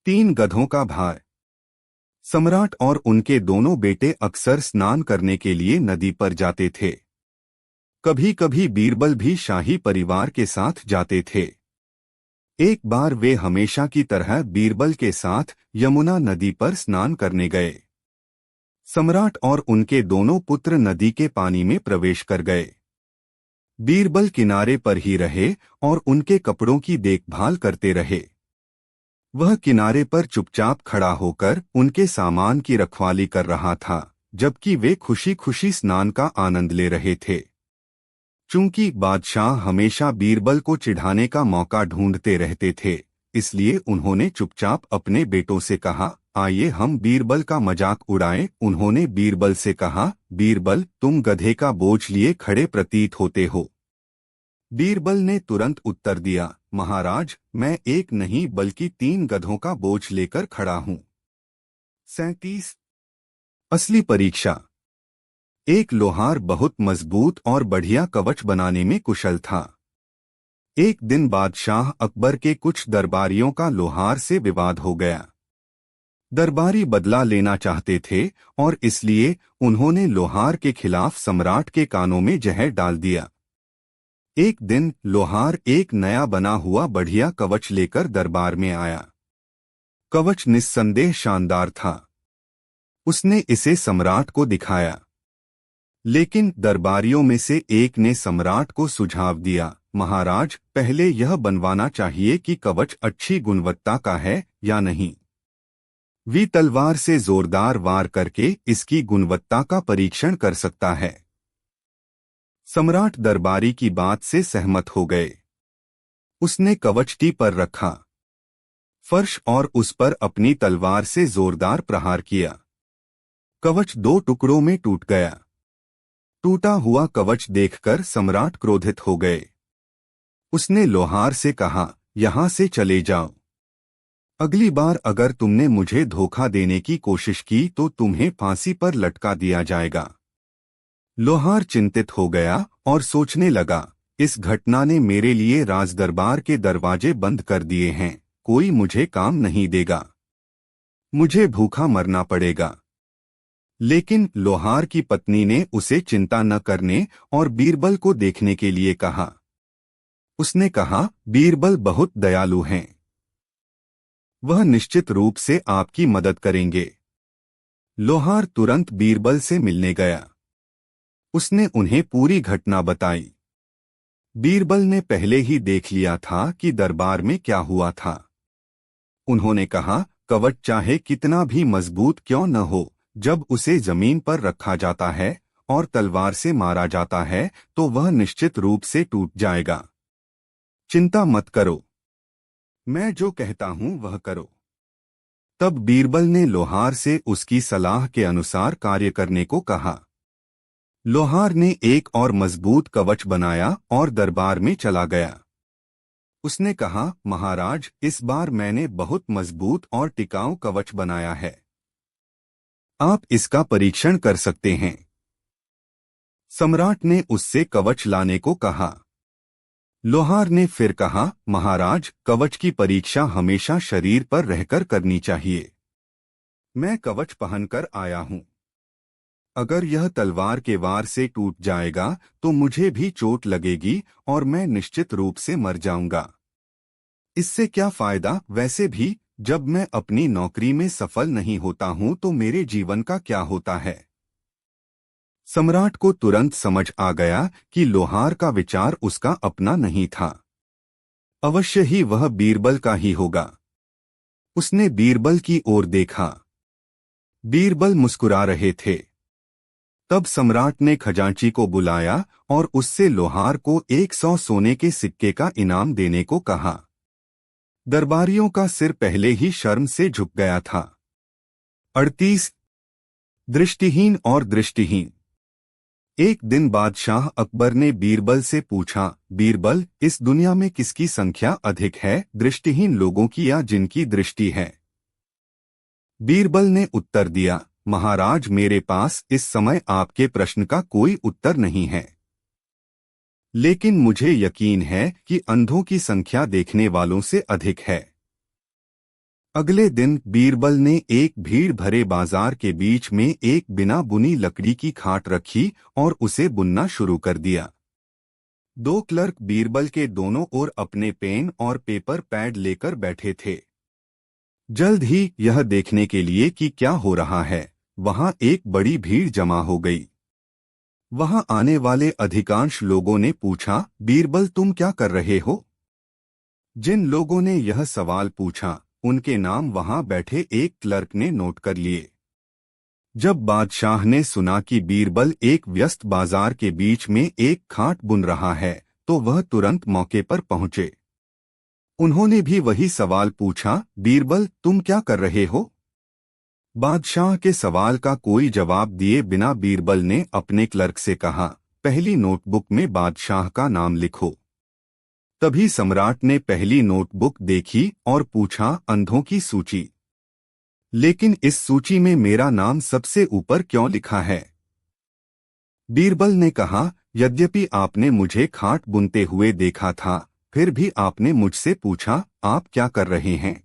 तीन गधों का भार। सम्राट और उनके दोनों बेटे अक्सर स्नान करने के लिए नदी पर जाते थे। कभी कभी बीरबल भी शाही परिवार के साथ जाते थे। एक बार वे हमेशा की तरह बीरबल के साथ यमुना नदी पर स्नान करने गए। सम्राट और उनके दोनों पुत्र नदी के पानी में प्रवेश कर गए। बीरबल किनारे पर ही रहे और उनके कपड़ों की देखभाल करते रहे। वह किनारे पर चुपचाप खड़ा होकर उनके सामान की रखवाली कर रहा था, जबकि वे खुशी खुशी स्नान का आनंद ले रहे थे। चूंकि बादशाह हमेशा बीरबल को चिढ़ाने का मौका ढूंढते रहते थे, इसलिए उन्होंने चुपचाप अपने बेटों से कहा, आइए हम बीरबल का मजाक उड़ाएं। उन्होंने बीरबल से कहा, बीरबल, तुम गधे का बोझ लिए खड़े प्रतीत होते हो। बीरबल ने तुरंत उत्तर दिया, महाराज, मैं एक नहीं बल्कि 3 गधों का बोझ लेकर खड़ा हूं। 37। असली परीक्षा। एक लोहार बहुत मजबूत और बढ़िया कवच बनाने में कुशल था। एक दिन बादशाह अकबर के कुछ दरबारियों का लोहार से विवाद हो गया। दरबारी बदला लेना चाहते थे और इसलिए उन्होंने लोहार के खिलाफ सम्राट के कानों में जहर डाल दिया। एक दिन लोहार एक नया बना हुआ बढ़िया कवच लेकर दरबार में आया। कवच निस्संदेह शानदार था। उसने इसे सम्राट को दिखाया। लेकिन दरबारियों में से एक ने सम्राट को सुझाव दिया, महाराज, पहले यह बनवाना चाहिए कि कवच अच्छी गुणवत्ता का है या नहीं। वी तलवार से जोरदार वार करके इसकी गुणवत्ता का परीक्षण कर सकता है। सम्राट दरबारी की बात से सहमत हो गए। उसने कवच टी पर रखा, फर्श और उस पर अपनी तलवार से जोरदार प्रहार किया। कवच 2 टुकड़ों में टूट गया। टूटा हुआ कवच देखकर सम्राट क्रोधित हो गए। उसने लोहार से कहा, यहां से चले जाओ। अगली बार अगर तुमने मुझे धोखा देने की कोशिश की तो तुम्हें फांसी पर लटका दिया जाएगा। लोहार चिंतित हो गया और सोचने लगा, इस घटना ने मेरे लिए राजदरबार के दरवाजे बंद कर दिए हैं। कोई मुझे काम नहीं देगा। मुझे भूखा मरना पड़ेगा। लेकिन लोहार की पत्नी ने उसे चिंता न करने और बीरबल को देखने के लिए कहा। उसने कहा, बीरबल बहुत दयालु हैं। वह निश्चित रूप से आपकी मदद करेंगे। लोहार तुरंत बीरबल से मिलने गया। उसने उन्हें पूरी घटना बताई। बीरबल ने पहले ही देख लिया था कि दरबार में क्या हुआ था। उन्होंने कहा, कवच चाहे कितना भी मजबूत क्यों न हो, जब उसे जमीन पर रखा जाता है और तलवार से मारा जाता है तो वह निश्चित रूप से टूट जाएगा। चिंता मत करो, मैं जो कहता हूं वह करो। तब बीरबल ने लोहार से उसकी सलाह के अनुसार कार्य करने को कहा। लोहार ने एक और मजबूत कवच बनाया और दरबार में चला गया। उसने कहा, महाराज, इस बार मैंने बहुत मजबूत और टिकाऊ कवच बनाया है। आप इसका परीक्षण कर सकते हैं। सम्राट ने उससे कवच लाने को कहा। लोहार ने फिर कहा, महाराज, कवच की परीक्षा हमेशा शरीर पर रहकर करनी चाहिए। मैं कवच पहनकर आया हूं। अगर यह तलवार के वार से टूट जाएगा तो मुझे भी चोट लगेगी और मैं निश्चित रूप से मर जाऊंगा। इससे क्या फायदा? वैसे भी जब मैं अपनी नौकरी में सफल नहीं होता हूं तो मेरे जीवन का क्या होता है? सम्राट को तुरंत समझ आ गया कि लोहार का विचार उसका अपना नहीं था। अवश्य ही वह बीरबल का ही होगा। उसने बीरबल की ओर देखा। बीरबल मुस्कुरा रहे थे। तब सम्राट ने खजांची को बुलाया और उससे लोहार को 100 सोने के सिक्के का इनाम देने को कहा। दरबारियों का सिर पहले ही शर्म से झुक गया था। 38। दृष्टिहीन और दृष्टिहीन। एक दिन बादशाह अकबर ने बीरबल से पूछा, बीरबल, इस दुनिया में किसकी संख्या अधिक है, दृष्टिहीन लोगों की या जिनकी दृष्टि है? बीरबल ने उत्तर दिया, महाराज, मेरे पास इस समय आपके प्रश्न का कोई उत्तर नहीं है। लेकिन मुझे यकीन है कि अंधों की संख्या देखने वालों से अधिक है। अगले दिन बीरबल ने एक भीड़ भरे बाजार के बीच में एक बिना बुनी लकड़ी की खाट रखी और उसे बुनना शुरू कर दिया। दो क्लर्क बीरबल के दोनों ओर अपने पेन और पेपर पैड लेकर बैठे थे। जल्द ही यह देखने के लिए कि क्या हो रहा है, वहां एक बड़ी भीड़ जमा हो गई। वहां आने वाले अधिकांश लोगों ने पूछा, बीरबल तुम क्या कर रहे हो? जिन लोगों ने यह सवाल पूछा उनके नाम वहां बैठे एक क्लर्क ने नोट कर लिए। जब बादशाह ने सुना कि बीरबल एक व्यस्त बाजार के बीच में एक खाट बुन रहा है तो वह तुरंत मौके पर पहुंचे। उन्होंने भी वही सवाल पूछा, बीरबल तुम क्या कर रहे हो? बादशाह के सवाल का कोई जवाब दिए बिना बीरबल ने अपने क्लर्क से कहा, पहली नोटबुक में बादशाह का नाम लिखो। तभी सम्राट ने पहली नोटबुक देखी और पूछा, अंधों की सूची, लेकिन इस सूची में मेरा नाम सबसे ऊपर क्यों लिखा है? बीरबल ने कहा, यद्यपि आपने मुझे खाट बुनते हुए देखा था, फिर भी आपने मुझसे पूछा, आप क्या कर रहे हैं?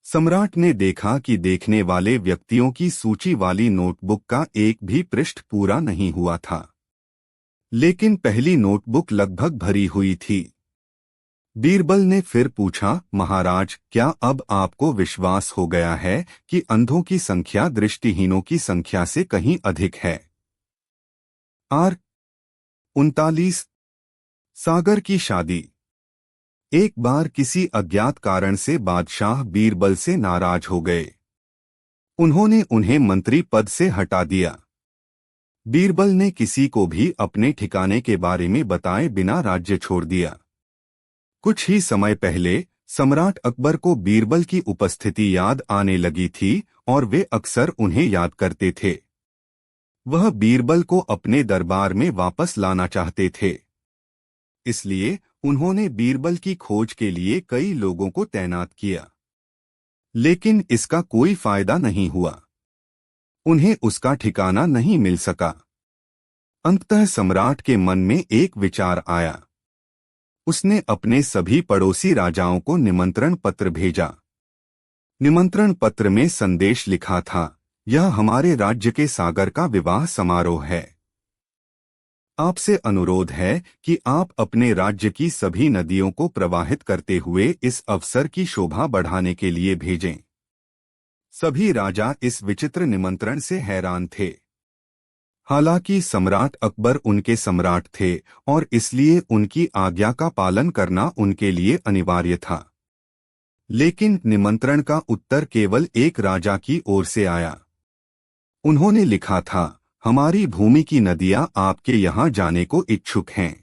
सम्राट ने देखा कि देखने वाले व्यक्तियों की सूची वाली नोटबुक का एक भी पृष्ठ पूरा नहीं हुआ था, लेकिन पहली नोटबुक लगभग भरी हुई थी। बीरबल ने फिर पूछा, महाराज क्या अब आपको विश्वास हो गया है कि अंधों की संख्या दृष्टिहीनों की संख्या से कहीं अधिक है? आर 39 सागर की शादी। एक बार किसी अज्ञात कारण से बादशाह बीरबल से नाराज हो गए। उन्होंने उन्हें मंत्री पद से हटा दिया। बीरबल ने किसी को भी अपने ठिकाने के बारे में बताए बिना राज्य छोड़ दिया। कुछ ही समय पहले सम्राट अकबर को बीरबल की उपस्थिति याद आने लगी थी और वे अक्सर उन्हें याद करते थे। वह बीरबल को अपने दरबार में वापस लाना चाहते थे, इसलिए उन्होंने बीरबल की खोज के लिए कई लोगों को तैनात किया, लेकिन इसका कोई फायदा नहीं हुआ। उन्हें उसका ठिकाना नहीं मिल सका। अंततः सम्राट के मन में एक विचार आया। उसने अपने सभी पड़ोसी राजाओं को निमंत्रण पत्र भेजा। निमंत्रण पत्र में संदेश लिखा था, यह हमारे राज्य के सागर का विवाह समारोह है। आपसे अनुरोध है कि आप अपने राज्य की सभी नदियों को प्रवाहित करते हुए इस अवसर की शोभा बढ़ाने के लिए भेजें। सभी राजा इस विचित्र निमंत्रण से हैरान थे। हालांकि सम्राट अकबर उनके सम्राट थे और इसलिए उनकी आज्ञा का पालन करना उनके लिए अनिवार्य था, लेकिन निमंत्रण का उत्तर केवल एक राजा की ओर से आया। उन्होंने लिखा था, हमारी भूमि की नदियां आपके यहां जाने को इच्छुक हैं,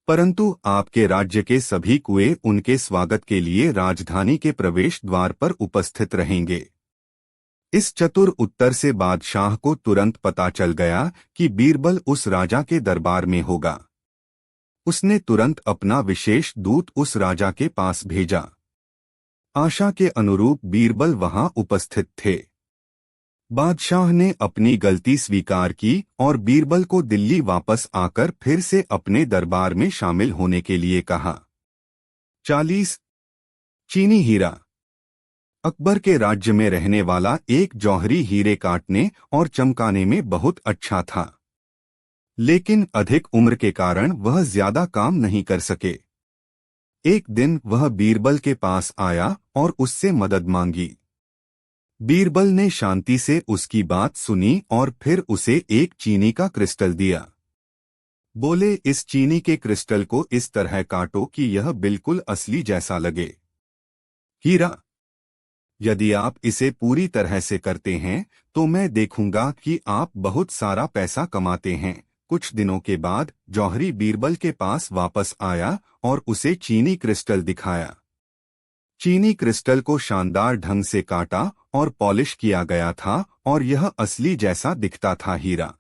परंतु आपके राज्य के सभी कुएं उनके स्वागत के लिए राजधानी के प्रवेश द्वार पर उपस्थित रहेंगे। इस चतुर उत्तर से बादशाह को तुरंत पता चल गया कि बीरबल उस राजा के दरबार में होगा। उसने तुरंत अपना विशेष दूत उस राजा के पास भेजा। आशा के अनुरूप बीरबल वहां उपस्थित थे। बादशाह ने अपनी गलती स्वीकार की और बीरबल को दिल्ली वापस आकर फिर से अपने दरबार में शामिल होने के लिए कहा। 40 चीनी हीरा। अकबर के राज्य में रहने वाला एक जौहरी हीरे काटने और चमकाने में बहुत अच्छा था, लेकिन अधिक उम्र के कारण वह ज्यादा काम नहीं कर सके। एक दिन वह बीरबल के पास आया और उससे मदद मांगी। बीरबल ने शांति से उसकी बात सुनी और फिर उसे एक चीनी का क्रिस्टल दिया। बोले, इस चीनी के क्रिस्टल को इस तरह काटो कि यह बिल्कुल असली जैसा लगे। हीरा, यदि आप इसे पूरी तरह से करते हैं तो मैं देखूंगा कि आप बहुत सारा पैसा कमाते हैं। कुछ दिनों के बाद जौहरी बीरबल के पास वापस आया और उसे चीनी क्रिस्टल दिखाया। चीनी क्रिस्टल को शानदार ढंग से काटा और पॉलिश किया गया था और यह असली जैसा दिखता था हीरा।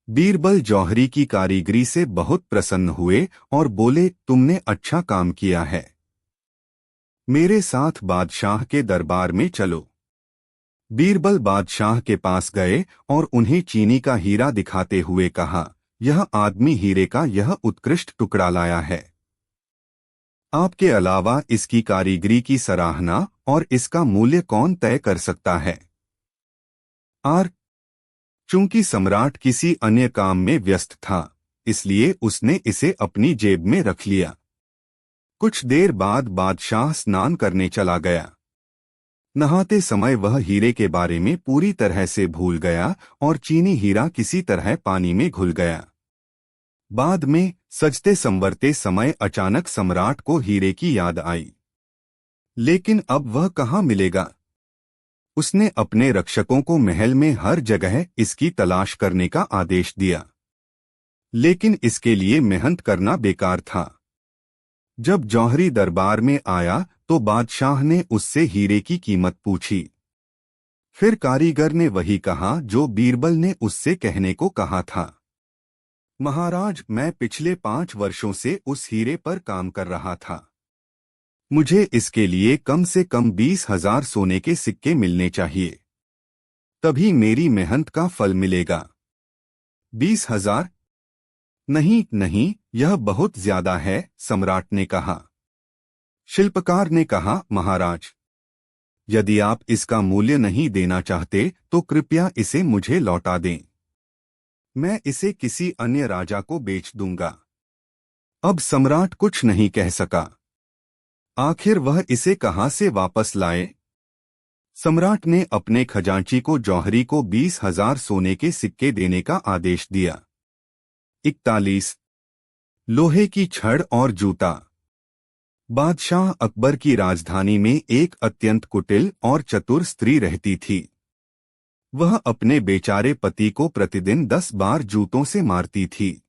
बीरबल जौहरी की कारीगरी से बहुत प्रसन्न हुए और बोले, तुमने अच्छा काम किया है। मेरे साथ बादशाह के दरबार में चलो। बीरबल बादशाह के पास गए और उन्हें चीनी का हीरा दिखाते हुए कहा, यह आदमी हीरे का यह उत्कृष्ट टुकड़ा लाया है। आपके अलावा इसकी कारीगरी की सराहना और इसका मूल्य कौन तय कर सकता है? आर चूंकि सम्राट किसी अन्य काम में व्यस्त था, इसलिए उसने इसे अपनी जेब में रख लिया। कुछ देर बाद बादशाह स्नान करने चला गया। नहाते समय वह हीरे के बारे में पूरी तरह से भूल गया और चीनी हीरा किसी तरह पानी में घुल गया। बाद में सजते संवरते समय अचानक सम्राट को हीरे की याद आई। लेकिन अब वह कहाँ मिलेगा? उसने अपने रक्षकों को महल में हर जगह इसकी तलाश करने का आदेश दिया, लेकिन इसके लिए मेहनत करना बेकार था। जब जौहरी दरबार में आया तो बादशाह ने उससे हीरे की कीमत पूछी। फिर कारीगर ने वही कहा जो बीरबल ने उससे कहने को कहा था। महाराज, मैं पिछले 5 वर्षों से उस हीरे पर काम कर रहा था। मुझे इसके लिए कम से कम 20,000 सोने के सिक्के मिलने चाहिए, तभी मेरी मेहनत का फल मिलेगा। 20,000? नहीं नहीं, यह बहुत ज्यादा है, सम्राट ने कहा। शिल्पकार ने कहा, महाराज, यदि आप इसका मूल्य नहीं देना चाहते तो कृपया इसे मुझे लौटा दें। मैं इसे किसी अन्य राजा को बेच दूंगा। अब सम्राट कुछ नहीं कह सका। आखिर वह इसे कहां से वापस लाए? सम्राट ने अपने खजांची को जौहरी को 20,000 सोने के सिक्के देने का आदेश दिया। 41 लोहे की छड़ और जूता। बादशाह अकबर की राजधानी में एक अत्यंत कुटिल और चतुर स्त्री रहती थी। वह अपने बेचारे पति को प्रतिदिन 10 बार जूतों से मारती थी।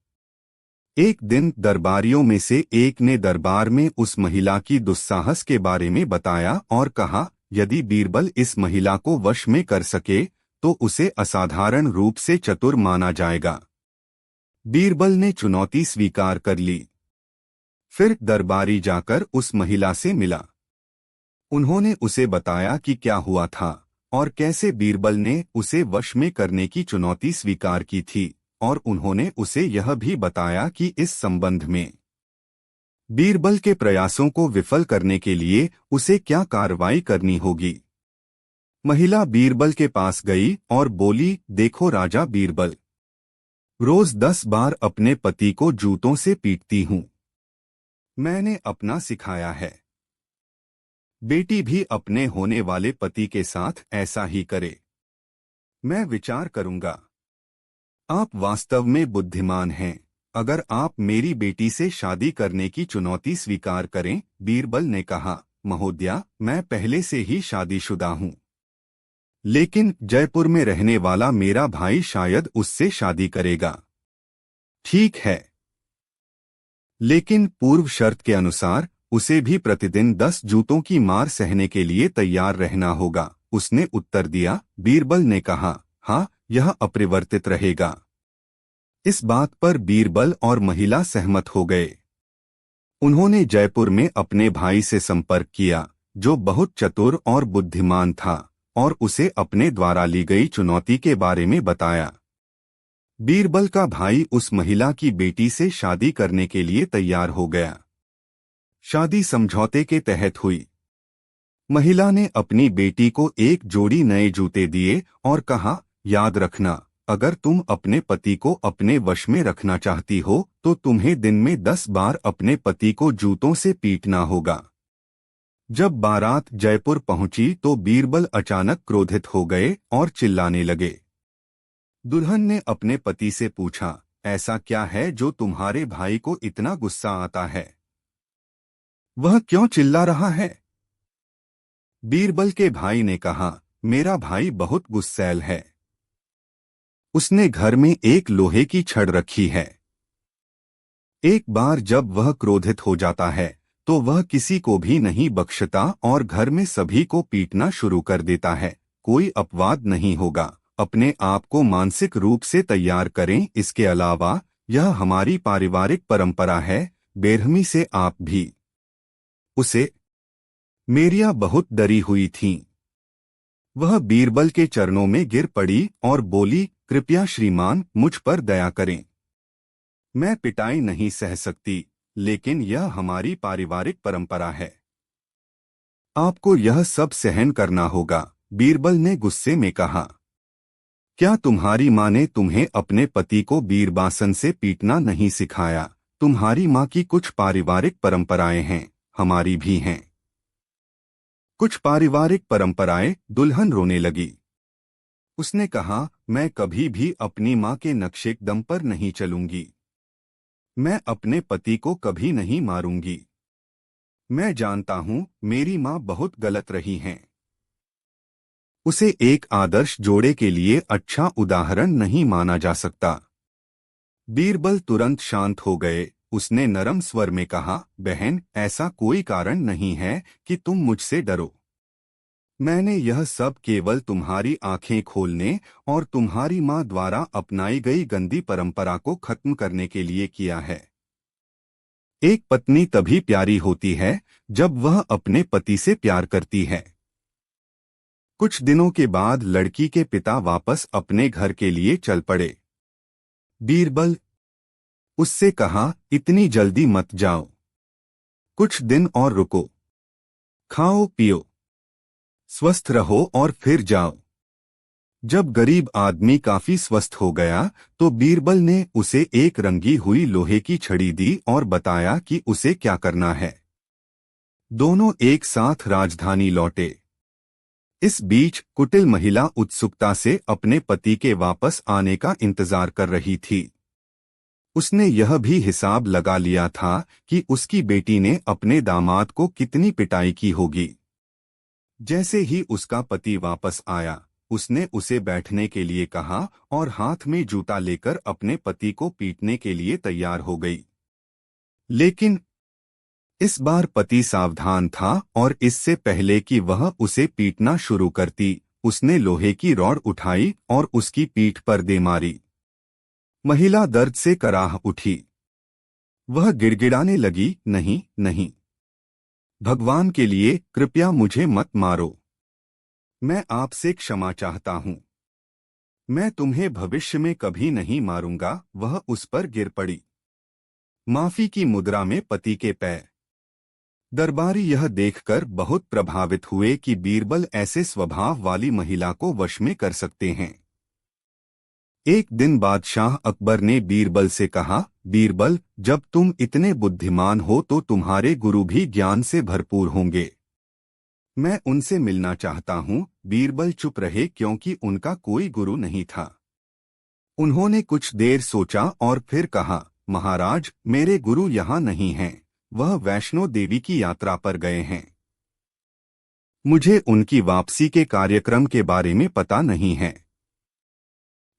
एक दिन दरबारियों में से एक ने दरबार में उस महिला की दुस्साहस के बारे में बताया और कहा, यदि बीरबल इस महिला को वश में कर सके तो उसे असाधारण रूप से चतुर माना जाएगा। बीरबल ने चुनौती स्वीकार कर ली। फिर दरबारी जाकर उस महिला से मिला। उन्होंने उसे बताया कि क्या हुआ था और कैसे बीरबल ने उसे वश में करने की चुनौती स्वीकार की थी, और उन्होंने उसे यह भी बताया कि इस संबंध में बीरबल के प्रयासों को विफल करने के लिए उसे क्या कार्रवाई करनी होगी। महिला बीरबल के पास गई और बोली, देखो राजा बीरबल, रोज 10 बार अपने पति को जूतों से पीटती हूं। मैंने अपना सिखाया है। बेटी भी अपने होने वाले पति के साथ ऐसा ही करे। मैं विचार करूंगा। आप वास्तव में बुद्धिमान हैं। अगर आप मेरी बेटी से शादी करने की चुनौती स्वीकार करें। बीरबल ने कहा, महोदया, मैं पहले से ही शादीशुदा हूं, लेकिन जयपुर में रहने वाला मेरा भाई शायद उससे शादी करेगा। ठीक है, लेकिन पूर्व शर्त के अनुसार उसे भी प्रतिदिन 10 जूतों की मार सहने के लिए तैयार रहना होगा। उसने उत्तर दिया। बीरबल ने कहा, हाँ, यह अपरिवर्तित रहेगा। इस बात पर बीरबल और महिला सहमत हो गए। उन्होंने जयपुर में अपने भाई से संपर्क किया, जो बहुत चतुर और बुद्धिमान था, और उसे अपने द्वारा ली गई चुनौती के बारे में बताया। बीरबल का भाई उस महिला की बेटी से शादी करने के लिए तैयार हो गया। शादी समझौते के तहत हुई। महिला ने अपनी बेटी को एक जोड़ी नए जूते दिए और कहा, याद रखना, अगर तुम अपने पति को अपने वश में रखना चाहती हो तो तुम्हें दिन में 10 बार अपने पति को जूतों से पीटना होगा। जब बारात जयपुर पहुंची तो बीरबल अचानक क्रोधित हो गए और चिल्लाने लगे। दुल्हन ने अपने पति से पूछा, ऐसा क्या है जो तुम्हारे भाई को इतना गुस्सा आता है? वह क्यों चिल्ला रहा है? बीरबल के भाई ने कहा, मेरा भाई बहुत गुस्सैल है। उसने घर में एक लोहे की छड़ रखी है। एक बार जब वह क्रोधित हो जाता है तो वह किसी को भी नहीं बख्शता और घर में सभी को पीटना शुरू कर देता है। कोई अपवाद नहीं होगा। अपने आप को मानसिक रूप से तैयार करें। इसके अलावा यह हमारी पारिवारिक परंपरा है। बेरहमी से आप भी। उसे मेरिया बहुत डरी हुई थीं। वह बीरबल के चरणों में गिर पड़ी और बोली, कृपया श्रीमान, मुझ पर दया करें। मैं पिटाई नहीं सह सकती, लेकिन यह हमारी पारिवारिक परंपरा है। आपको यह सब सहन करना होगा, बीरबल ने गुस्से में कहा। क्या तुम्हारी माँ ने तुम्हें अपने पति को बीरबासन से पीटना नहीं सिखाया? तुम्हारी माँ की कुछ पारिवारिक परंपराएं हैं, हमारी भी हैं। कुछ पारिवारिक परंपराएं। दुल्हन रोने लगी। उसने कहा, मैं कभी भी अपनी माँ के नक्शेकदम पर नहीं चलूंगी। मैं अपने पति को कभी नहीं मारूंगी। मैं जानता हूं मेरी माँ बहुत गलत रही हैं। उसे एक आदर्श जोड़े के लिए अच्छा उदाहरण नहीं माना जा सकता। बीरबल तुरंत शांत हो गए। उसने नरम स्वर में कहा, बहन, ऐसा कोई कारण नहीं है कि तुम मुझसे डरो। मैंने यह सब केवल तुम्हारी आंखें खोलने और तुम्हारी माँ द्वारा अपनाई गई गंदी परंपरा को खत्म करने के लिए किया है। एक पत्नी तभी प्यारी होती है जब वह अपने पति से प्यार करती है। कुछ दिनों के बाद लड़की के पिता वापस अपने घर के लिए चल पड़े। बीरबल उससे कहा, इतनी जल्दी मत जाओ। कुछ दिन और रुको। खाओ पियो, स्वस्थ रहो और फिर जाओ। जब गरीब आदमी काफी स्वस्थ हो गया तो बीरबल ने उसे एक रंगी हुई लोहे की छड़ी दी और बताया कि उसे क्या करना है। दोनों एक साथ राजधानी लौटे। इस बीच कुटिल महिला उत्सुकता से अपने पति के वापस आने का इंतजार कर रही थी। उसने यह भी हिसाब लगा लिया था कि उसकी बेटी ने अपने दामाद को कितनी पिटाई की होगी। जैसे ही उसका पति वापस आया, उसने उसे बैठने के लिए कहा और हाथ में जूता लेकर अपने पति को पीटने के लिए तैयार हो गई। लेकिन इस बार पति सावधान था और इससे पहले कि वह उसे पीटना शुरू करती, उसने लोहे की रॉड उठाई और उसकी पीठ पर दे मारी। महिला दर्द से कराह उठी। वह गिड़गिड़ाने लगी, नहीं नहीं, भगवान के लिए कृपया मुझे मत मारो। मैं आपसे क्षमा चाहता हूं। मैं तुम्हें भविष्य में कभी नहीं मारूंगा। वह उस पर गिर पड़ी, माफी की मुद्रा में पति के पैर। दरबारी यह देखकर बहुत प्रभावित हुए कि बीरबल ऐसे स्वभाव वाली महिला को वश में कर सकते हैं। एक दिन बादशाह अकबर ने बीरबल से कहा, बीरबल, जब तुम इतने बुद्धिमान हो तो तुम्हारे गुरु भी ज्ञान से भरपूर होंगे। मैं उनसे मिलना चाहता हूं। बीरबल चुप रहे क्योंकि उनका कोई गुरु नहीं था। उन्होंने कुछ देर सोचा और फिर कहा, महाराज, मेरे गुरु यहाँ नहीं हैं। वह वैष्णो देवी की यात्रा पर गए हैं। मुझे उनकी वापसी के कार्यक्रम के बारे में पता नहीं है।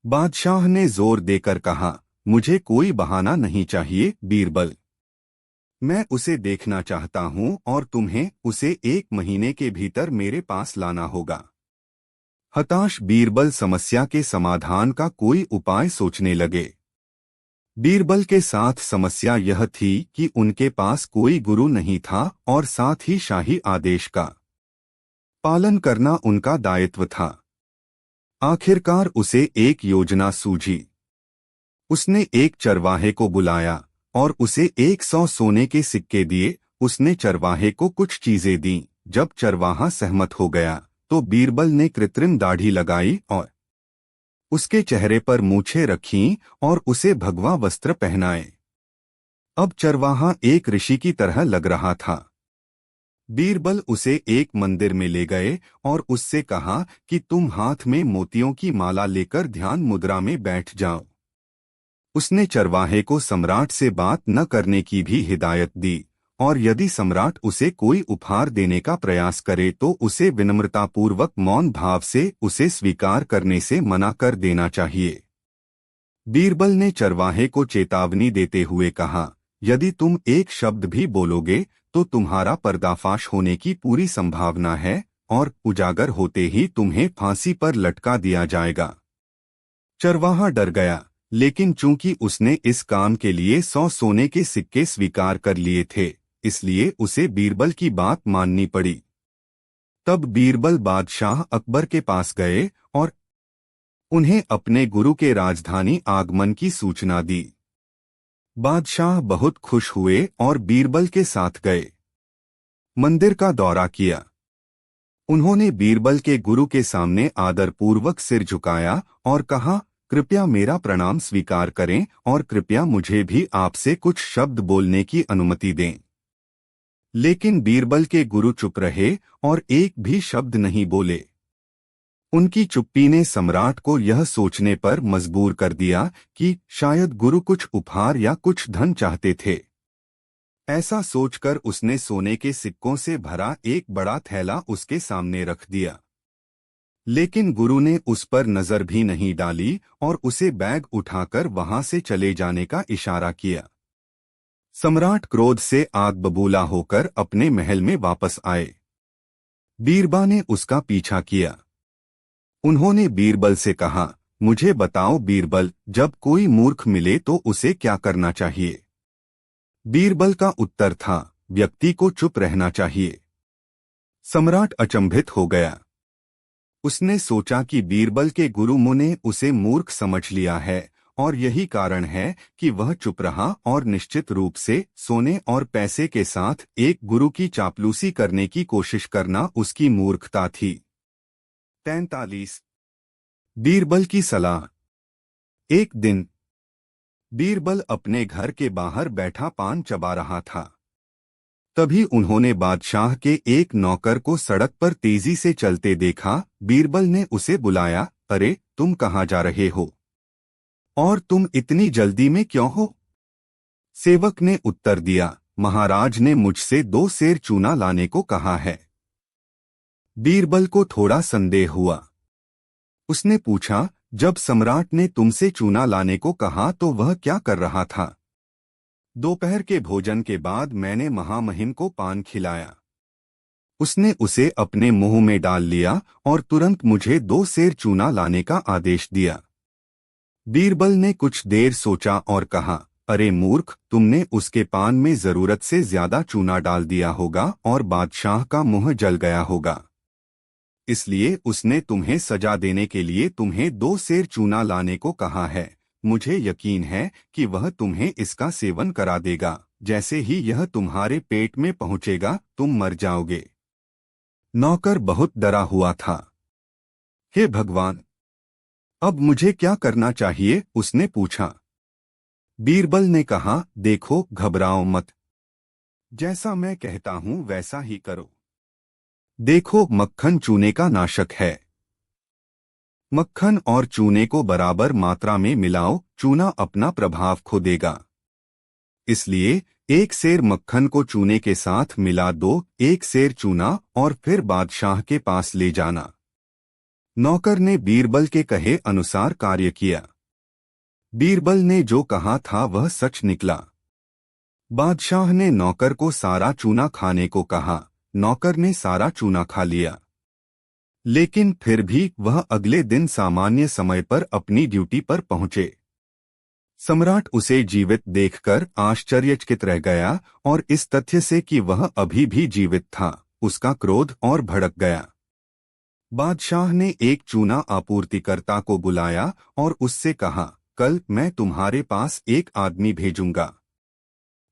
बादशाह ने जोर देकर कहा, मुझे कोई बहाना नहीं चाहिए बीरबल। मैं उसे देखना चाहता हूं और तुम्हें उसे 1 महीने के भीतर मेरे पास लाना होगा। हताश बीरबल समस्या के समाधान का कोई उपाय सोचने लगे। बीरबल के साथ समस्या यह थी कि उनके पास कोई गुरु नहीं था और साथ ही शाही आदेश का पालन करना उनका दायित्व था। आखिरकार उसे एक योजना सूझी। उसने एक चरवाहे को बुलाया और उसे 100 सोने के सिक्के दिए। उसने चरवाहे को कुछ चीजें दी। जब चरवाहा सहमत हो गया तो बीरबल ने कृत्रिम दाढ़ी लगाई और उसके चेहरे पर मूछें रखीं और उसे भगवा वस्त्र पहनाए। अब चरवाहा एक ऋषि की तरह लग रहा था। बीरबल उसे एक मंदिर में ले गए और उससे कहा कि तुम हाथ में मोतियों की माला लेकर ध्यान मुद्रा में बैठ जाओ। उसने चरवाहे को सम्राट से बात न करने की भी हिदायत दी और यदि सम्राट उसे कोई उपहार देने का प्रयास करे तो उसे विनम्रतापूर्वक मौन भाव से उसे स्वीकार करने से मना कर देना चाहिए। बीरबल ने चरवाहे को चेतावनी देते हुए कहा, यदि तुम एक शब्द भी बोलोगे तो तुम्हारा पर्दाफाश होने की पूरी संभावना है और उजागर होते ही तुम्हें फांसी पर लटका दिया जाएगा। चरवाहा डर गया, लेकिन चूंकि उसने इस काम के लिए 100 सोने के सिक्के स्वीकार कर लिए थे, इसलिए उसे बीरबल की बात माननी पड़ी। तब बीरबल बादशाह अकबर के पास गए और उन्हें अपने गुरु के राजधानी आगमन की सूचना दी। बादशाह बहुत खुश हुए और बीरबल के साथ गए। मंदिर का दौरा किया। उन्होंने बीरबल के गुरु के सामने आदरपूर्वक सिर झुकाया और कहा, कृपया मेरा प्रणाम स्वीकार करें और कृपया मुझे भी आपसे कुछ शब्द बोलने की अनुमति दें। लेकिन बीरबल के गुरु चुप रहे और एक भी शब्द नहीं बोले। उनकी चुप्पी ने सम्राट को यह सोचने पर मजबूर कर दिया कि शायद गुरु कुछ उपहार या कुछ धन चाहते थे। ऐसा सोचकर उसने सोने के सिक्कों से भरा एक बड़ा थैला उसके सामने रख दिया। लेकिन गुरु ने उस पर नजर भी नहीं डाली और उसे बैग उठाकर वहां से चले जाने का इशारा किया। सम्राट क्रोध से आग बबूला होकर अपने महल में वापस आए। बीरबल ने उसका पीछा किया। उन्होंने बीरबल से कहा, मुझे बताओ बीरबल, जब कोई मूर्ख मिले तो उसे क्या करना चाहिए? बीरबल का उत्तर था, व्यक्ति को चुप रहना चाहिए। सम्राट अचंभित हो गया। उसने सोचा कि बीरबल के गुरु मुनि ने उसे मूर्ख समझ लिया है और यही कारण है कि वह चुप रहा और निश्चित रूप से सोने और पैसे के साथ एक गुरु की चापलूसी करने की कोशिश करना उसकी मूर्खता थी। 43 बीरबल की सलाह। एक दिन बीरबल अपने घर के बाहर बैठा पान चबा रहा था। तभी उन्होंने बादशाह के एक नौकर को सड़क पर तेजी से चलते देखा। बीरबल ने उसे बुलाया, अरे तुम कहाँ जा रहे हो और तुम इतनी जल्दी में क्यों हो? सेवक ने उत्तर दिया, महाराज ने मुझसे 2 सेर चूना लाने को कहा है। बीरबल को थोड़ा संदेह हुआ। उसने पूछा, जब सम्राट ने तुमसे चूना लाने को कहा तो वह क्या कर रहा था? दोपहर के भोजन के बाद मैंने महामहिम को पान खिलाया। उसने उसे अपने मुंह में डाल लिया और तुरंत मुझे 2 सेर चूना लाने का आदेश दिया। बीरबल ने कुछ देर सोचा और कहा, अरे मूर्ख, तुमने उसके पान में जरूरत से ज्यादा चूना डाल दिया होगा और बादशाह का मुंह जल गया होगा। इसलिए उसने तुम्हें सजा देने के लिए तुम्हें 2 सेर चूना लाने को कहा है। मुझे यकीन है कि वह तुम्हें इसका सेवन करा देगा। जैसे ही यह तुम्हारे पेट में पहुंचेगा तुम मर जाओगे। नौकर बहुत डरा हुआ था। हे भगवान, अब मुझे क्या करना चाहिए? उसने पूछा। बीरबल ने कहा, देखो, घबराओ मत। जैसा मैं कहता हूं वैसा ही करो। देखो, मक्खन चूने का नाशक है। मक्खन और चूने को बराबर मात्रा में मिलाओ, चूना अपना प्रभाव खो देगा। इसलिए 1 सेर मक्खन को चूने के साथ मिला दो, 1 सेर चूना, और फिर बादशाह के पास ले जाना। नौकर ने बीरबल के कहे अनुसार कार्य किया। बीरबल ने जो कहा था वह सच निकला। बादशाह ने नौकर को सारा चूना खाने को कहा। नौकर ने सारा चूना खा लिया। लेकिन फिर भी वह अगले दिन सामान्य समय पर अपनी ड्यूटी पर पहुंचे। सम्राट उसे जीवित देखकर आश्चर्यचकित रह गया और इस तथ्य से कि वह अभी भी जीवित था, उसका क्रोध और भड़क गया। बादशाह ने एक चूना आपूर्तिकर्ता को बुलाया और उससे कहा, कल मैं तुम्हारे पास एक आदमी भेजूंगा।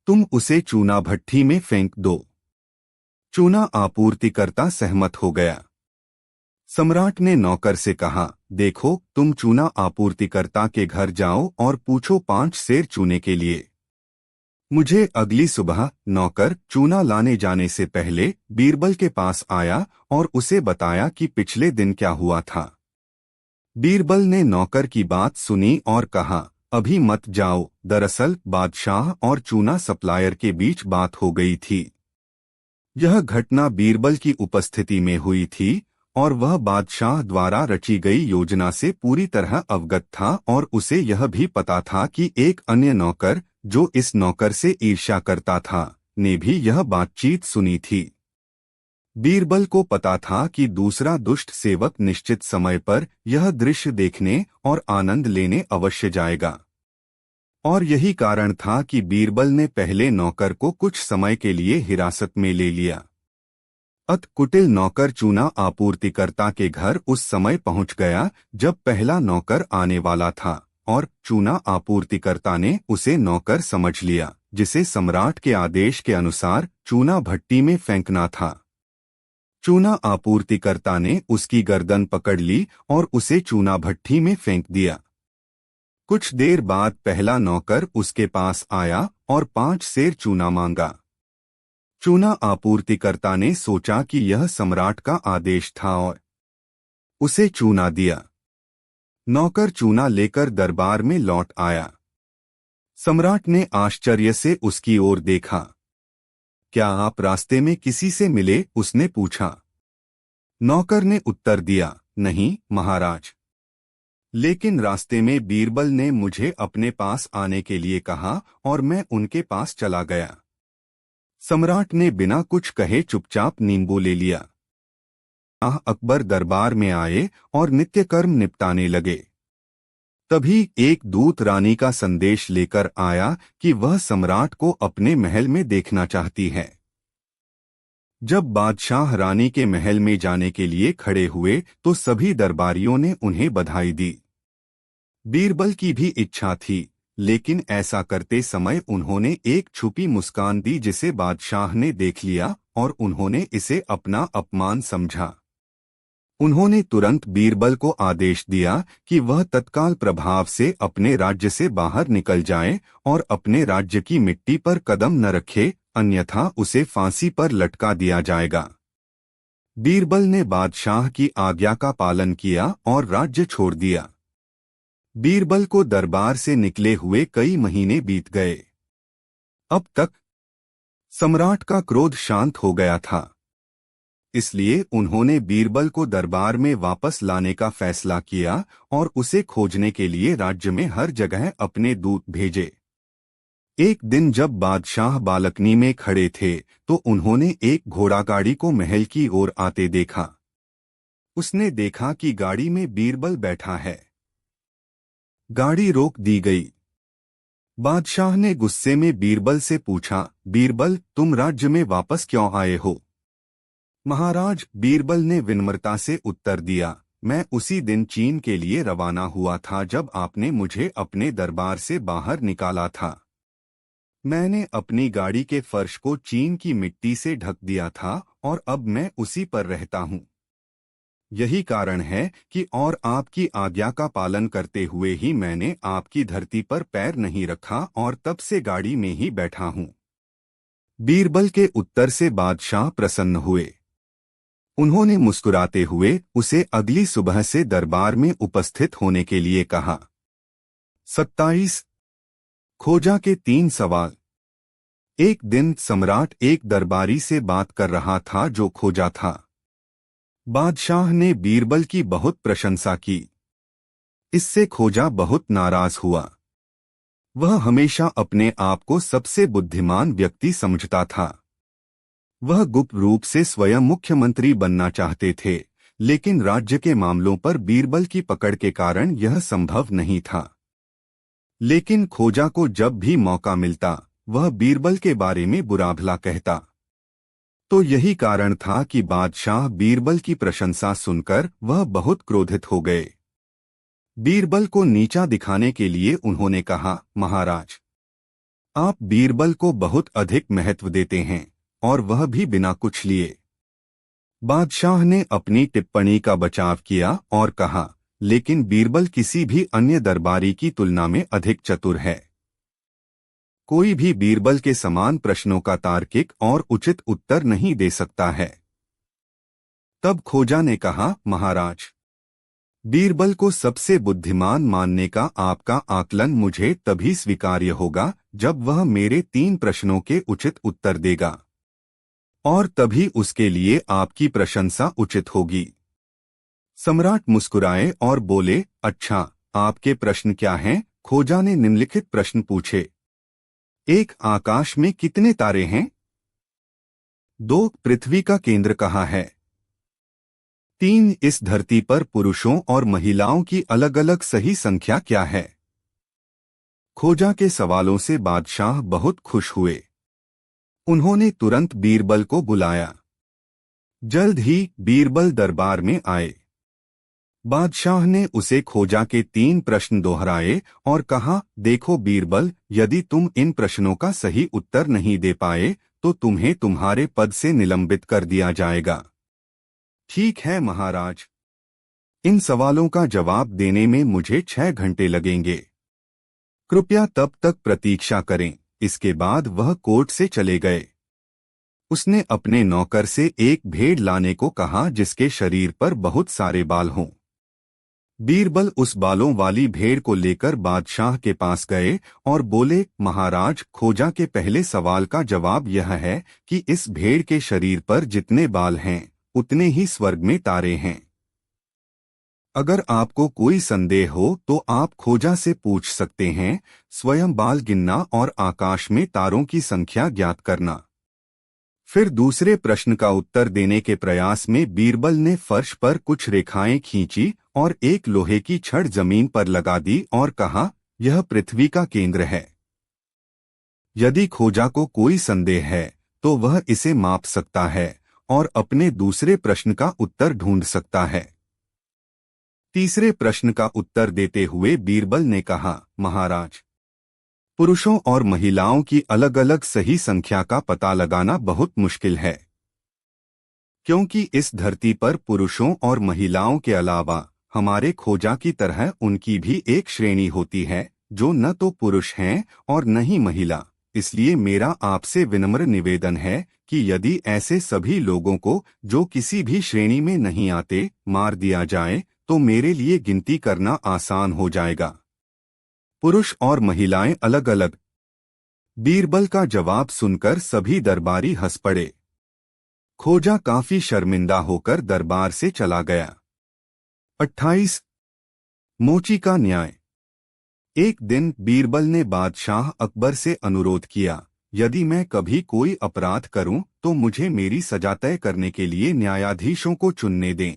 तुम उसे चूना भट्ठी में फेंक दो। चूना आपूर्तिकर्ता सहमत हो गया। सम्राट ने नौकर से कहा, देखो, तुम चूना आपूर्तिकर्ता के घर जाओ और पूछो 5 सेर चूने के लिए। मुझे अगली सुबह नौकर चूना लाने जाने से पहले बीरबल के पास आया और उसे बताया कि पिछले दिन क्या हुआ था। बीरबल ने नौकर की बात सुनी और कहा, अभी मत जाओ, दरअसल बादशाह और चूना सप्लायर के बीच बात हो गई थी। यह घटना बीरबल की उपस्थिति में हुई थी और वह बादशाह द्वारा रची गई योजना से पूरी तरह अवगत था और उसे यह भी पता था कि एक अन्य नौकर, जो इस नौकर से ईर्ष्या करता था, ने भी यह बातचीत सुनी थी। बीरबल को पता था कि दूसरा दुष्ट सेवक निश्चित समय पर यह दृश्य देखने और आनंद लेने अवश्य जाएगा। और यही कारण था कि बीरबल ने पहले नौकर को कुछ समय के लिए हिरासत में ले लिया। अत कुटिल नौकर चूना आपूर्तिकर्ता के घर उस समय पहुंच गया जब पहला नौकर आने वाला था और चूना आपूर्तिकर्ता ने उसे नौकर समझ लिया, जिसे सम्राट के आदेश के अनुसार चूना भट्टी में फेंकना था। चूना आपूर्तिकर्ता ने उसकी गर्दन पकड़ ली और उसे चूना भट्टी में फेंक दिया। कुछ देर बाद पहला नौकर उसके पास आया और 5 सेर चूना मांगा। चूना आपूर्तिकर्ता ने सोचा कि यह सम्राट का आदेश था और उसे चूना दिया। नौकर चूना लेकर दरबार में लौट आया। सम्राट ने आश्चर्य से उसकी ओर देखा। क्या आप रास्ते में किसी से मिले? उसने पूछा। नौकर ने उत्तर दिया, नहीं महाराज। लेकिन रास्ते में बीरबल ने मुझे अपने पास आने के लिए कहा और मैं उनके पास चला गया। सम्राट ने बिना कुछ कहे चुपचाप नींबू ले लिया। अकबर दरबार में आए और नित्य कर्म निपटाने लगे। तभी एक दूत रानी का संदेश लेकर आया कि वह सम्राट को अपने महल में देखना चाहती है। जब बादशाह रानी के महल में जाने के लिए खड़े हुए तो सभी दरबारियों ने उन्हें बधाई दी। बीरबल की भी इच्छा थी, लेकिन ऐसा करते समय उन्होंने एक छुपी मुस्कान दी जिसे बादशाह ने देख लिया और उन्होंने इसे अपना अपमान समझा। उन्होंने तुरंत बीरबल को आदेश दिया कि वह तत्काल प्रभाव से अपने राज्य से बाहर निकल जाए और अपने राज्य की मिट्टी पर कदम न रखे, अन्यथा उसे फांसी पर लटका दिया जाएगा। बीरबल ने बादशाह की आज्ञा का पालन किया और राज्य छोड़ दिया। बीरबल को दरबार से निकले हुए कई महीने बीत गए। अब तक सम्राट का क्रोध शांत हो गया था, इसलिए उन्होंने बीरबल को दरबार में वापस लाने का फैसला किया और उसे खोजने के लिए राज्य में हर जगह अपने दूत भेजे। एक दिन जब बादशाह बालकनी में खड़े थे तो उन्होंने एक घोड़ागाड़ी को महल की ओर आते देखा। उसने देखा कि गाड़ी में बीरबल बैठा है। गाड़ी रोक दी गई। बादशाह ने गुस्से में बीरबल से पूछा, बीरबल, तुम राज्य में वापस क्यों आए हो? महाराज, बीरबल ने विनम्रता से उत्तर दिया, मैं उसी दिन चीन के लिए रवाना हुआ था जब आपने मुझे अपने दरबार से बाहर निकाला था। मैंने अपनी गाड़ी के फर्श को चीन की मिट्टी से ढक दिया था और अब मैं उसी पर रहता हूँ। यही कारण है कि और आपकी आज्ञा का पालन करते हुए ही मैंने आपकी धरती पर पैर नहीं रखा और तब से गाड़ी में ही बैठा हूँ। बीरबल के उत्तर से बादशाह प्रसन्न हुए। उन्होंने मुस्कुराते हुए उसे अगली सुबह से दरबार में उपस्थित होने के लिए कहा। 27 खोजा के 3 सवाल। एक दिन सम्राट एक दरबारी से बात कर रहा था जो खोजा था। बादशाह ने बीरबल की बहुत प्रशंसा की। इससे खोजा बहुत नाराज हुआ। वह हमेशा अपने आप को सबसे बुद्धिमान व्यक्ति समझता था। वह गुप्त रूप से स्वयं मुख्यमंत्री बनना चाहते थे, लेकिन राज्य के मामलों पर बीरबल की पकड़ के कारण यह संभव नहीं था। लेकिन खोजा को जब भी मौका मिलता वह बीरबल के बारे में बुरा भला कहता। तो यही कारण था कि बादशाह बीरबल की प्रशंसा सुनकर वह बहुत क्रोधित हो गए। बीरबल को नीचा दिखाने के लिए उन्होंने कहा, महाराज, आप बीरबल को बहुत अधिक महत्व देते हैं और वह भी बिना कुछ लिए। बादशाह ने अपनी टिप्पणी का बचाव किया और कहा, लेकिन बीरबल किसी भी अन्य दरबारी की तुलना में अधिक चतुर है। कोई भी बीरबल के समान प्रश्नों का तार्किक और उचित उत्तर नहीं दे सकता है। तब खोजा ने कहा, महाराज, बीरबल को सबसे बुद्धिमान मानने का आपका आकलन मुझे तभी स्वीकार्य होगा जब वह मेरे 3 प्रश्नों के उचित उत्तर देगा, और तभी उसके लिए आपकी प्रशंसा उचित होगी। सम्राट मुस्कुराए और बोले, अच्छा, आपके प्रश्न क्या हैं? खोजा ने निम्नलिखित प्रश्न पूछे। 1 आकाश में कितने तारे हैं? 2 पृथ्वी का केंद्र कहाँ है? 3 इस धरती पर पुरुषों और महिलाओं की अलग अलग सही संख्या क्या है? खोजा के सवालों से बादशाह बहुत खुश हुए। उन्होंने तुरंत बीरबल को बुलाया। जल्द ही बीरबल दरबार में आए। बादशाह ने उसे खोजा के 3 प्रश्न दोहराए और कहा, देखो बीरबल, यदि तुम इन प्रश्नों का सही उत्तर नहीं दे पाए तो तुम्हें तुम्हारे पद से निलंबित कर दिया जाएगा। ठीक है महाराज, इन सवालों का जवाब देने में मुझे 6 घंटे लगेंगे। कृपया तब तक प्रतीक्षा करें। इसके बाद वह कोर्ट से चले गए। उसने अपने नौकर से एक भेड़ लाने को कहा जिसके शरीर पर बहुत सारे बाल हों। बीरबल उस बालों वाली भेड़ को लेकर बादशाह के पास गए और बोले, महाराज, खोजा के पहले सवाल का जवाब यह है कि इस भेड़ के शरीर पर जितने बाल हैं उतने ही स्वर्ग में तारे हैं। अगर आपको कोई संदेह हो तो आप खोजा से पूछ सकते हैं। स्वयं बाल गिनना और आकाश में तारों की संख्या ज्ञात करना। फिर दूसरे प्रश्न का उत्तर देने के प्रयास में बीरबल ने फर्श पर कुछ रेखाएं खींची और एक लोहे की छड़ जमीन पर लगा दी और कहा, यह पृथ्वी का केंद्र है। यदि खोजा को कोई संदेह है तो वह इसे माप सकता है और अपने दूसरे प्रश्न का उत्तर ढूंढ सकता है। तीसरे प्रश्न का उत्तर देते हुए बीरबल ने कहा, महाराज, पुरुषों और महिलाओं की अलग अलग सही संख्या का पता लगाना बहुत मुश्किल है, क्योंकि इस धरती पर पुरुषों और महिलाओं के अलावा हमारे खोजा की तरह उनकी भी एक श्रेणी होती है जो न तो पुरुष हैं और न ही महिला। इसलिए मेरा आपसे विनम्र निवेदन है कि यदि ऐसे सभी लोगों को जो किसी भी श्रेणी में नहीं आते मार दिया जाए तो मेरे लिए गिनती करना आसान हो जाएगा। पुरुष और महिलाएं अलग अलग। बीरबल का जवाब सुनकर सभी दरबारी हंस पड़े। खोजा काफी शर्मिंदा होकर दरबार से चला गया। 28 मोची का न्याय। एक दिन बीरबल ने बादशाह अकबर से अनुरोध किया, यदि मैं कभी कोई अपराध करूं तो मुझे मेरी सजा तय करने के लिए न्यायाधीशों को चुनने दें।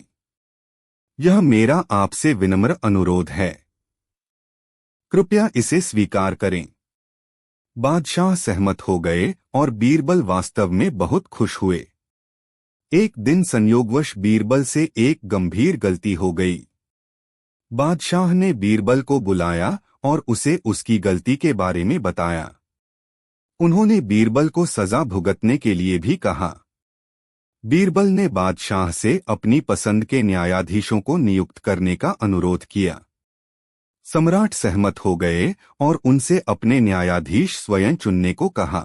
यह मेरा आपसे विनम्र अनुरोध है, कृपया इसे स्वीकार करें। बादशाह सहमत हो गए और बीरबल वास्तव में बहुत खुश हुए। एक दिन संयोगवश बीरबल से एक गंभीर गलती हो गई। बादशाह ने बीरबल को बुलाया और उसे उसकी गलती के बारे में बताया। उन्होंने बीरबल को सजा भुगतने के लिए भी कहा। बीरबल ने बादशाह से अपनी पसंद के न्यायाधीशों को नियुक्त करने का अनुरोध किया। सम्राट सहमत हो गए और उनसे अपने न्यायाधीश स्वयं चुनने को कहा।